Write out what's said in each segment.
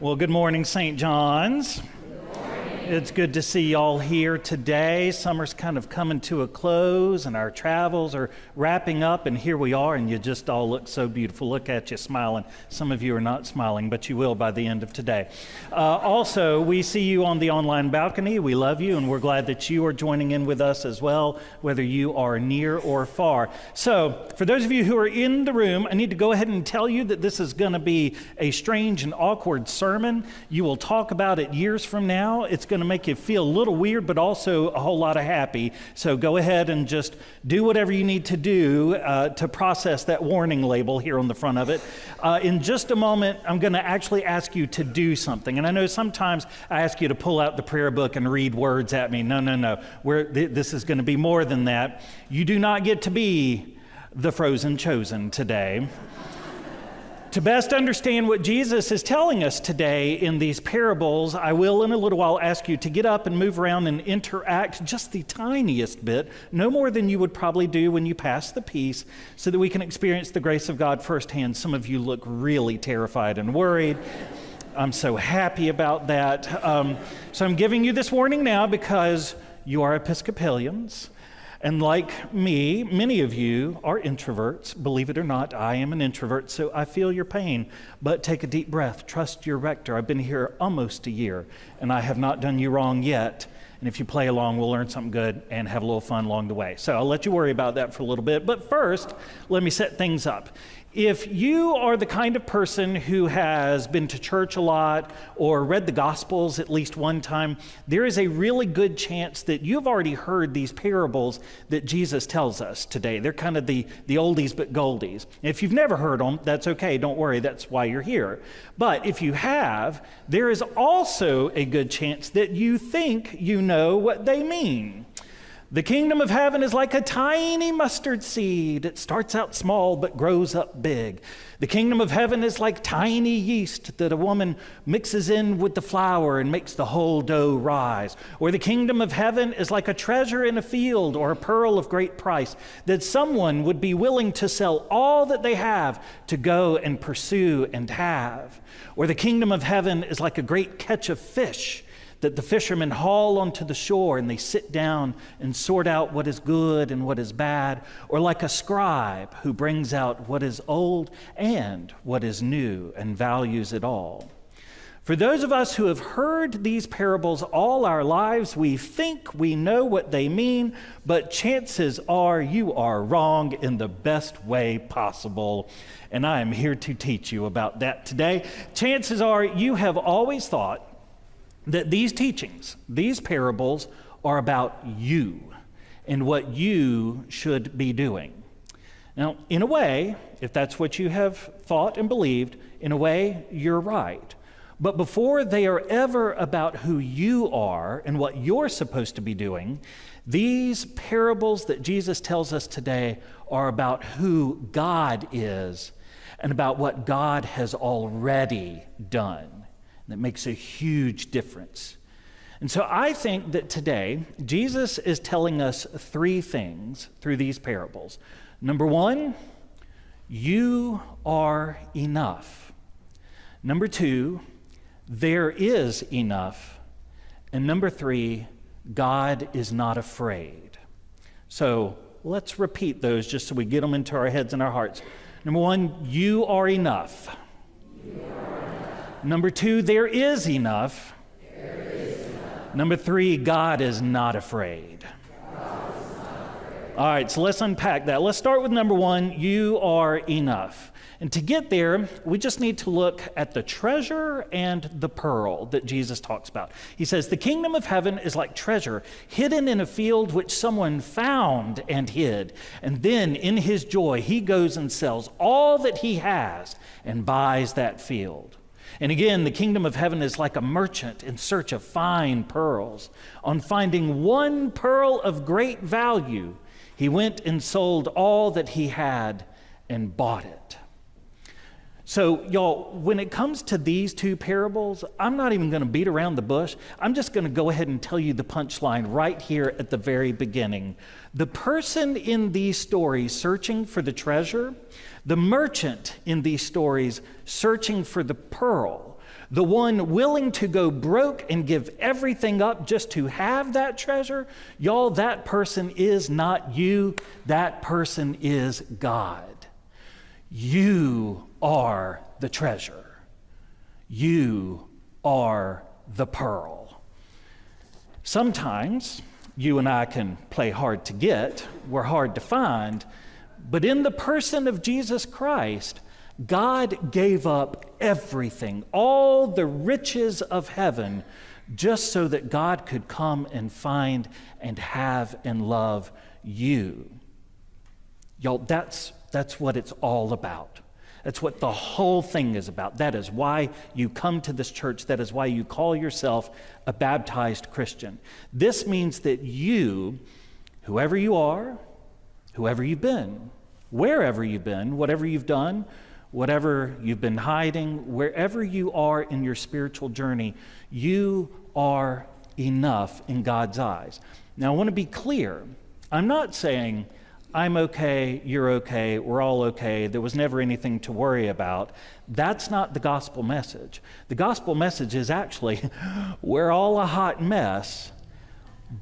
Well, good morning, St. John's. It's good to see y'all here today. Summer's kind of coming to a close and our travels are wrapping up, and here we are, and you just all look so beautiful. Look at you smiling. Some of you are not smiling, but you will by the end of today. Also, we see you on the online balcony. We love you, and we're glad that you are joining in with us as well, whether you are near or far. So, for those of you who are in the room, I need to go ahead and tell you that this is going to be a strange and awkward sermon. You will talk about it years from now. It's going to make you feel a little weird, but also a whole lot of happy. So go ahead and just do whatever you need to do to process that warning label here on the front of it. In just a moment, I'm going to actually ask you to do something. And I know sometimes I ask you to pull out the prayer book and read words at me. No. This is going to be more than that. You do not get to be the frozen chosen today. To best understand what Jesus is telling us today in these parables, I will in a little while ask you to get up and move around and interact just the tiniest bit, no more than you would probably do when you pass the peace, so that we can experience the grace of God firsthand. Some of you look really terrified and worried. I'm so happy about that. So I'm giving you this warning now because you are Episcopalians. And like me, many of you are introverts. Believe it or not, I am an introvert, so I feel your pain. But take a deep breath. Trust your rector. I've been here almost a year, and I have not done you wrong yet. And if you play along, we'll learn something good and have a little fun along the way. So I'll let you worry about that for a little bit. But first, let me set things up. If you are the kind of person who has been to church a lot or read the Gospels at least one time, there is a really good chance that you've already heard these parables that Jesus tells us today. They're kind of the oldies but goldies. If you've never heard them, that's okay. Don't worry. That's why you're here. But if you have, there is also a good chance that you think you know what they mean. The kingdom of heaven is like a tiny mustard seed. It starts out small but grows up big. The kingdom of heaven is like tiny yeast that a woman mixes in with the flour and makes the whole dough rise. Or the kingdom of heaven is like a treasure in a field or a pearl of great price that someone would be willing to sell all that they have to go and pursue and have. Or the kingdom of heaven is like a great catch of fish that the fishermen haul onto the shore and they sit down and sort out what is good and what is bad, or like a scribe who brings out what is old and what is new and values it all. For those of us who have heard these parables all our lives, we think we know what they mean, but chances are you are wrong in the best way possible. And I am here to teach you about that today. Chances are you have always thought that these teachings, these parables, are about you and what you should be doing. Now, in a way, if that's what you have thought and believed, in a way, you're right. But before they are ever about who you are and what you're supposed to be doing, these parables that Jesus tells us today are about who God is and about what God has already done. That makes a huge difference. And so I think that today, Jesus is telling us three things through these parables. Number one, you are enough. Number two, there is enough. And number three, God is not afraid. So let's repeat those just so we get them into our heads and our hearts. Number one, you are enough. Number two, there is enough. Number three, God is not afraid. All right, so let's unpack that. Let's start with number one, you are enough. And to get there, we just need to look at the treasure and the pearl that Jesus talks about. He says, the kingdom of heaven is like treasure hidden in a field which someone found and hid. And then in his joy, he goes and sells all that he has and buys that field. And again, the kingdom of heaven is like a merchant in search of fine pearls. On finding one pearl of great value, he went and sold all that he had and bought it. So, y'all, when it comes to these two parables, I'm not even going to beat around the bush. I'm just going to go ahead and tell you the punchline right here at the very beginning. The person in these stories searching for the treasure, the merchant in these stories searching for the pearl, The one willing to go broke and give everything up just to have that treasure, y'all, that person is not you. That person is God. You are the treasure. You are the pearl. Sometimes you and I can play hard to get, we're hard to find, but in the person of Jesus Christ, God gave up everything, all the riches of heaven, just so that God could come and find and have and love you. Y'all, that's what it's all about. That's what the whole thing is about. That is why you come to this church. That is why you call yourself a baptized Christian. This means that you, whoever you are, whoever you've been, wherever you've been, whatever you've done, whatever you've been hiding, wherever you are in your spiritual journey, you are enough in God's eyes. Now, I want to be clear. I'm not saying I'm okay, you're okay, we're all okay, there was never anything to worry about. That's not the gospel message. The gospel message is actually, we're all a hot mess,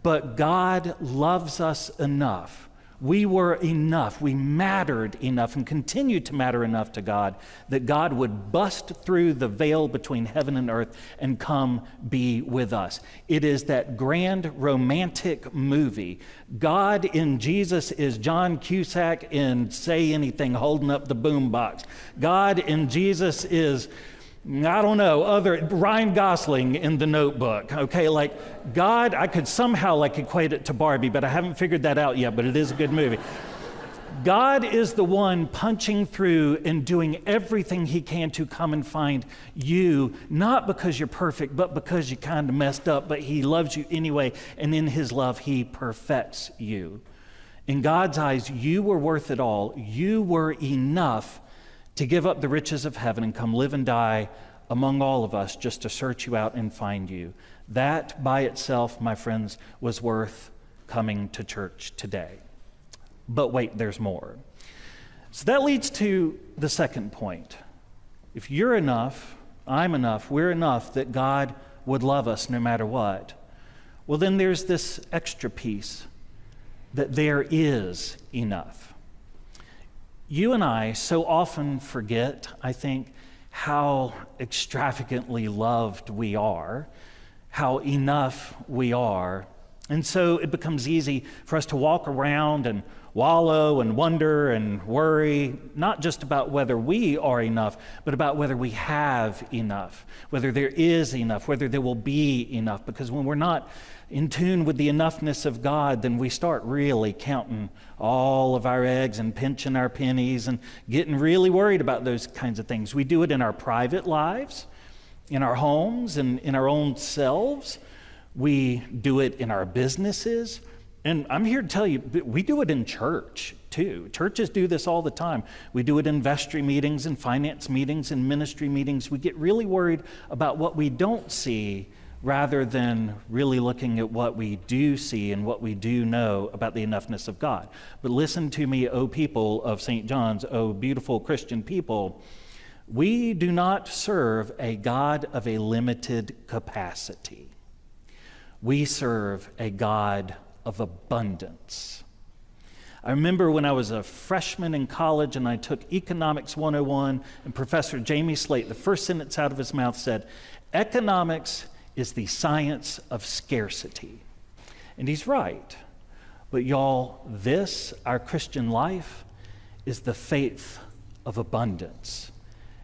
but God loves us enough. We were enough, we mattered enough and continue to matter enough to God that God would bust through the veil between heaven and earth and come be with us. It is that grand romantic movie. God in Jesus is John Cusack in Say Anything holding up the boombox. God in Jesus is, I don't know, Ryan Gosling in The Notebook, okay? Like, God, I could somehow equate it to Barbie, but I haven't figured that out yet, but it is a good movie. God is the one punching through and doing everything he can to come and find you, not because you're perfect, but because you kind of messed up, but he loves you anyway, and in his love, he perfects you. In God's eyes, you were worth it all. You were enough to give up the riches of heaven and come live and die among all of us just to search you out and find you. That by itself, my friends, was worth coming to church today. But wait, there's more. So that leads to the second point. If you're enough, I'm enough, we're enough that God would love us no matter what, well, then there's this extra piece that there is enough. You and I so often forget, I think, how extravagantly loved we are, how enough we are. And so it becomes easy for us to walk around and wallow and wonder and worry, not just about whether we are enough, but about whether we have enough, whether there is enough, whether there will be enough. Because when we're not in tune with the enoughness of God, then we start really counting all of our eggs and pinching our pennies and getting really worried about those kinds of things. We do it in our private lives, in our homes, and in our own selves. We do it in our businesses. And I'm here to tell you, we do it in church too. Churches do this all the time. We do it in vestry meetings and finance meetings and ministry meetings. We get really worried about what we don't see rather than really looking at what we do see and what we do know about the enoughness of God. But listen to me, O people of St. John's, O beautiful Christian people. We do not serve a God of a limited capacity. We serve a God of abundance. I remember when I was a freshman in college and I took Economics 101, and Professor Jamie Slate, the first sentence out of his mouth said, "Economics is the science of scarcity." And he's right. But y'all, this, our Christian life, is the faith of abundance.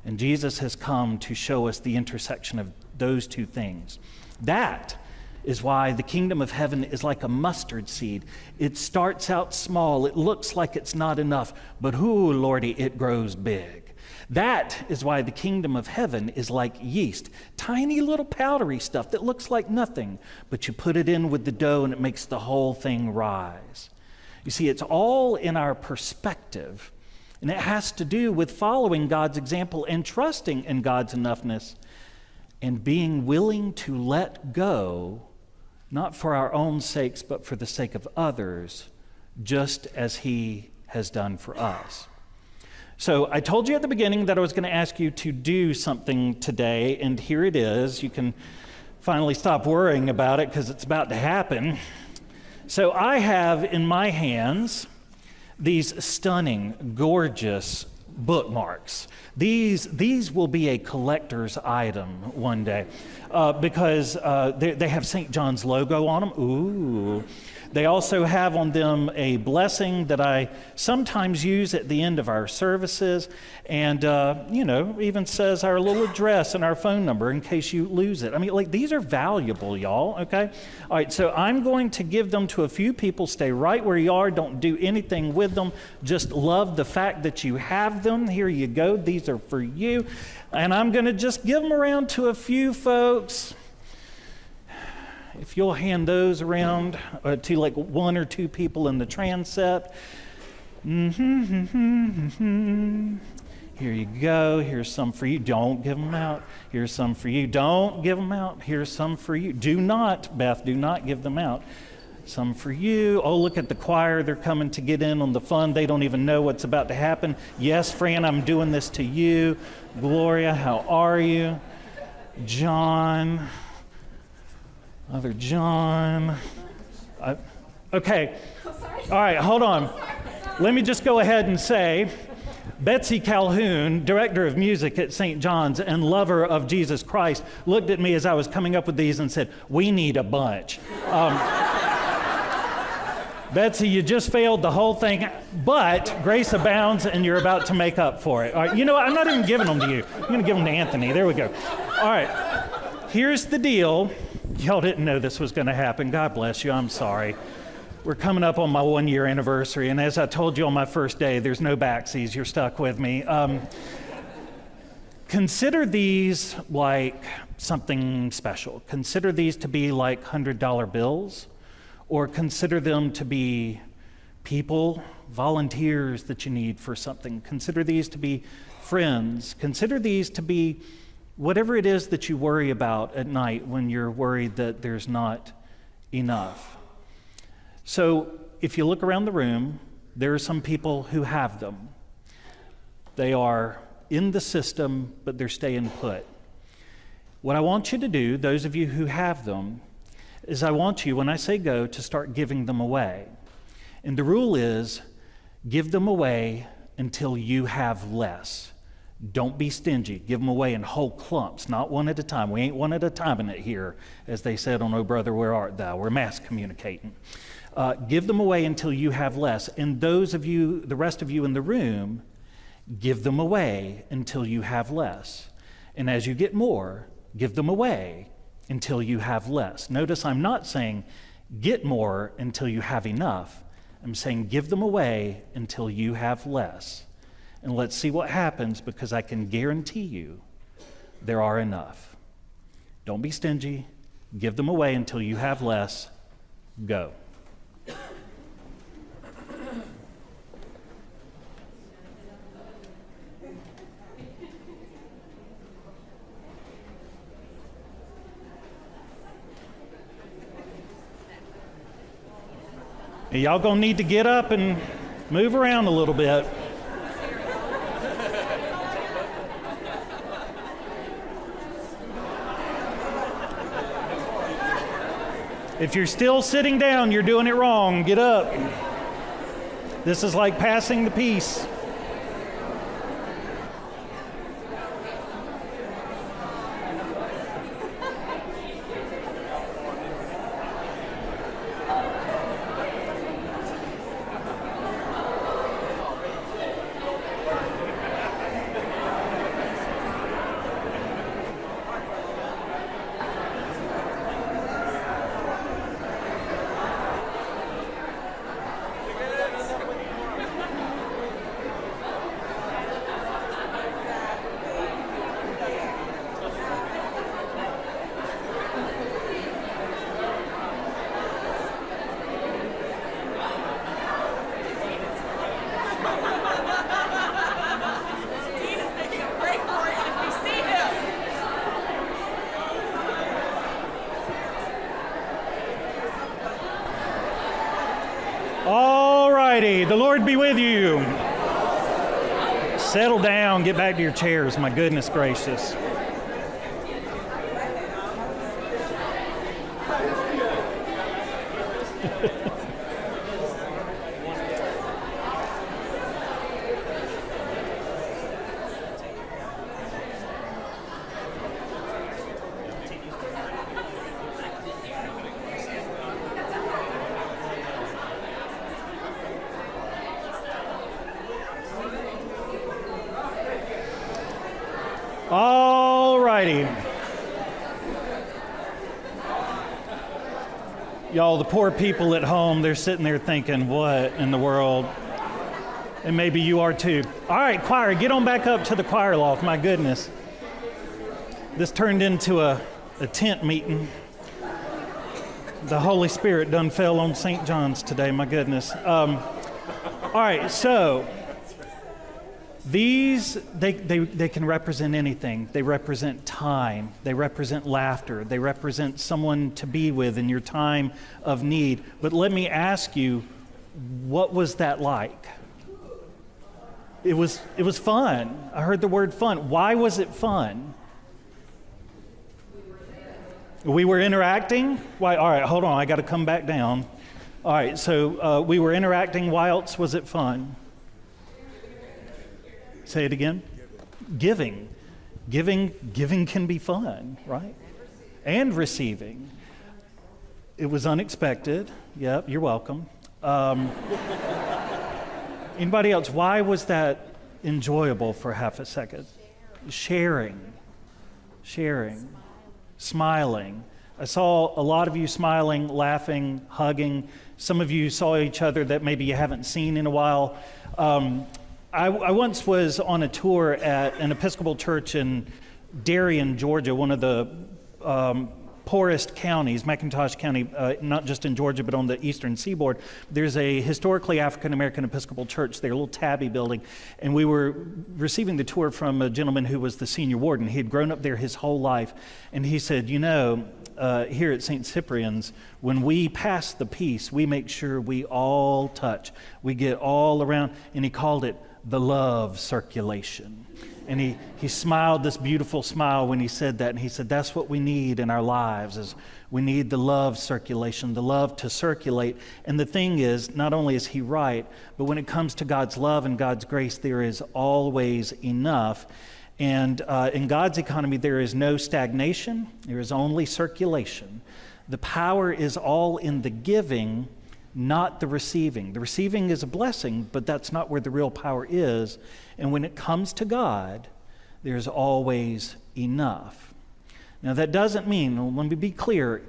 And Jesus has come to show us the intersection of those two things. That is why the kingdom of heaven is like a mustard seed. It starts out small. It looks like it's not enough, but whoo, Lordy, it grows big. That is why the kingdom of heaven is like yeast, tiny little powdery stuff that looks like nothing, but you put it in with the dough and it makes the whole thing rise. You see, it's all in our perspective, and it has to do with following God's example and trusting in God's enoughness and being willing to let go, not for our own sakes, but for the sake of others, just as he has done for us. So I told you at the beginning that I was going to ask you to do something today, and here it is. You can finally stop worrying about it because it's about to happen. So I have in my hands these stunning, gorgeous bookmarks. These will be a collector's item one day because they have St. John's logo on them. Ooh. They also have on them a blessing that I sometimes use at the end of our services, and even says our little address and our phone number in case you lose it. I mean, like, these are valuable, y'all, okay? All right, so I'm going to give them to a few people. Stay right where you are. Don't do anything with them. Just love the fact that you have them. Here you go. These are for you. And I'm going to just give them around to a few folks. If you'll hand those around to like one or two people in the transept. Here you go. Here's some for you. Don't give them out. Here's some for you. Don't give them out. Here's some for you. Do not, Beth, do not give them out. Some for you. Oh, look at the choir. They're coming to get in on the fun. They don't even know what's about to happen. Yes, Fran, I'm doing this to you. Gloria, how are you? John. Other John. Okay. All right, hold on. Let me just go ahead and say, Betsy Calhoun, director of music at St. John's and lover of Jesus Christ, looked at me as I was coming up with these and said, "We need a bunch." Betsy, you just failed the whole thing, but grace abounds and you're about to make up for it. All right, you know what? I'm not even giving them to you. I'm going to give them to Anthony. There we go. All right, here's the deal. Y'all didn't know this was going to happen. God bless you. I'm sorry. We're coming up on my 1-year anniversary, and as I told you on my first day, there's no backsies. You're stuck with me. Consider these like something special. Consider these to be like $100 bills, or consider them to be people, volunteers that you need for something. Consider these to be friends. Consider these to be whatever it is that you worry about at night when you're worried that there's not enough. So if you look around the room, there are some people who have them. They are in the system, but they're staying put. What I want you to do, those of you who have them, is I want you, when I say go, to start giving them away. And the rule is, give them away until you have less. Don't be stingy. Give them away in whole clumps, not one at a time. We ain't one at a time in it here, as they said on Oh Brother, Where Art Thou? We're mass communicating. Give them away until you have less. And those of you, the rest of you in the room, give them away until you have less. And as you get more, give them away until you have less. Notice I'm not saying get more until you have enough. I'm saying give them away until you have less. And let's see what happens, because I can guarantee you there are enough. Don't be stingy. Give them away until you have less. Go. Y'all gonna need to get up and move around a little bit. If you're still sitting down, you're doing it wrong. Get up. This is like passing the peace. All righty, the Lord be with you. Settle down, get back to your chairs, my goodness gracious. All righty. Y'all, the poor people at home, they're sitting there thinking, what in the world? And maybe you are too. All right, choir, get on back up to the choir loft, my goodness. This turned into a tent meeting. The Holy Spirit done fell on St. John's today, my goodness. All right, so these, they can represent anything. They represent time. They represent laughter. They represent someone to be with in your time of need. But let me ask you, what was that like? It was fun. I heard the word fun. Why was it fun? We were interacting? Why? All right, hold on. I got to come back down. All right, so we were interacting. Why else was it fun? Say it again. Giving. Giving can be fun, right? And receiving. It was unexpected. Yep, you're welcome. Anybody else? Why was that enjoyable for half a second? Sharing. Smiling. I saw a lot of you smiling, laughing, hugging. Some of you saw each other that maybe you haven't seen in a while. I once was on a tour at an Episcopal church in Darien, Georgia, one of the poorest counties, McIntosh County, not just in Georgia, but on the eastern seaboard. There's a historically African-American Episcopal church there, a little tabby building, and we were receiving the tour from a gentleman who was the senior warden. He had grown up there his whole life, and he said, you know, here at St. Cyprian's, when we pass the peace, we make sure we all touch. We get all around, and he called it the love circulation. And he smiled this beautiful smile when he said that, and he said, that's what we need in our lives, is we need the love circulation, the love to circulate. And the thing is, not only is he right, but when it comes to God's love and God's grace, there is always enough. And in God's economy, there is no stagnation, there is only circulation. The power is all in the giving, not the receiving. The receiving is a blessing, but that's not where the real power is. And when it comes to God, there's always enough. Now, that doesn't mean, let me be clear,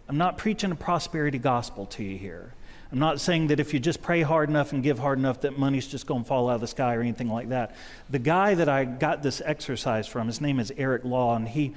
I'm not preaching a prosperity gospel to you here. I'm not saying that if you just pray hard enough and give hard enough that money's just going to fall out of the sky or anything like that. The guy that I got this exercise from, his name is Eric Law, and he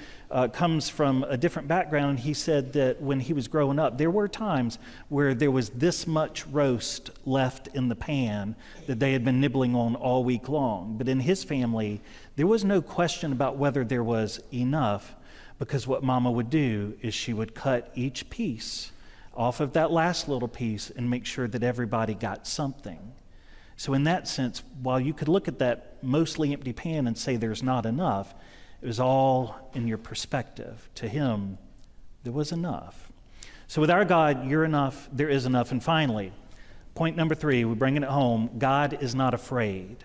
comes from a different background. He said that when he was growing up, there were times where there was this much roast left in the pan that they had been nibbling on all week long. But in his family, there was no question about whether there was enough, because what Mama would do is she would cut each piece off of that last little piece and make sure that everybody got something. So in that sense, while you could look at that mostly empty pan and say there's not enough, it was all in your perspective. To him, there was enough. So with our God, you're enough, there is enough. And finally, point number 3, we're bringing it home, God is not afraid.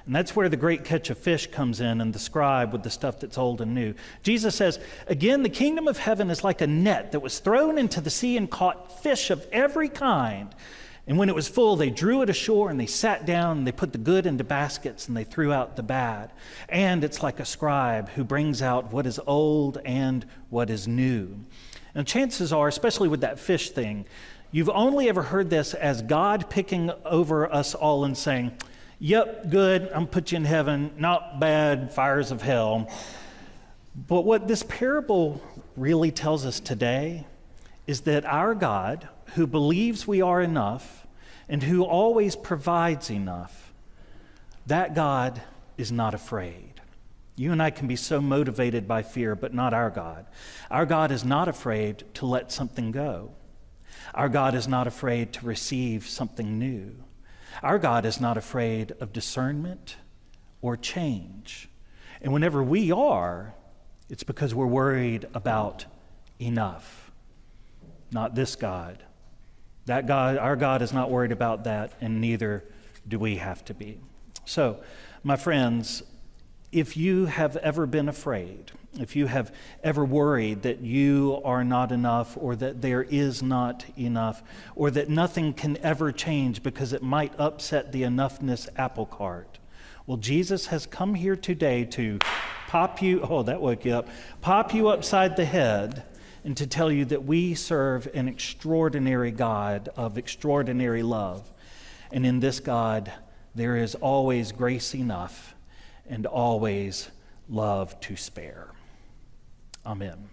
And that's where the great catch of fish comes in and the scribe with the stuff that's old and new. Jesus says, again, the kingdom of heaven is like a net that was thrown into the sea and caught fish of every kind. And when it was full, they drew it ashore and they sat down and they put the good into baskets and they threw out the bad. And it's like a scribe who brings out what is old and what is new. And chances are, especially with that fish thing, you've only ever heard this as God picking over us all and saying, yep, good, I'm put you in heaven, not bad, fires of hell. But what this parable really tells us today is that our God, who believes we are enough and who always provides enough, that God is not afraid. You and I can be so motivated by fear, but not our God. Our God is not afraid to let something go. Our God is not afraid to receive something new. Our God is not afraid of discernment or change. And whenever we are, it's because we're worried about enough. Not this God. That God, our God is not worried about that, and neither do we have to be. So, my friends, if you have ever been afraid, if you have ever worried that you are not enough, or that there is not enough, or that nothing can ever change because it might upset the enoughness apple cart, well, Jesus has come here today to pop you upside the head and to tell you that we serve an extraordinary God of extraordinary love. And in this God, there is always grace enough and always love to spare. Amen.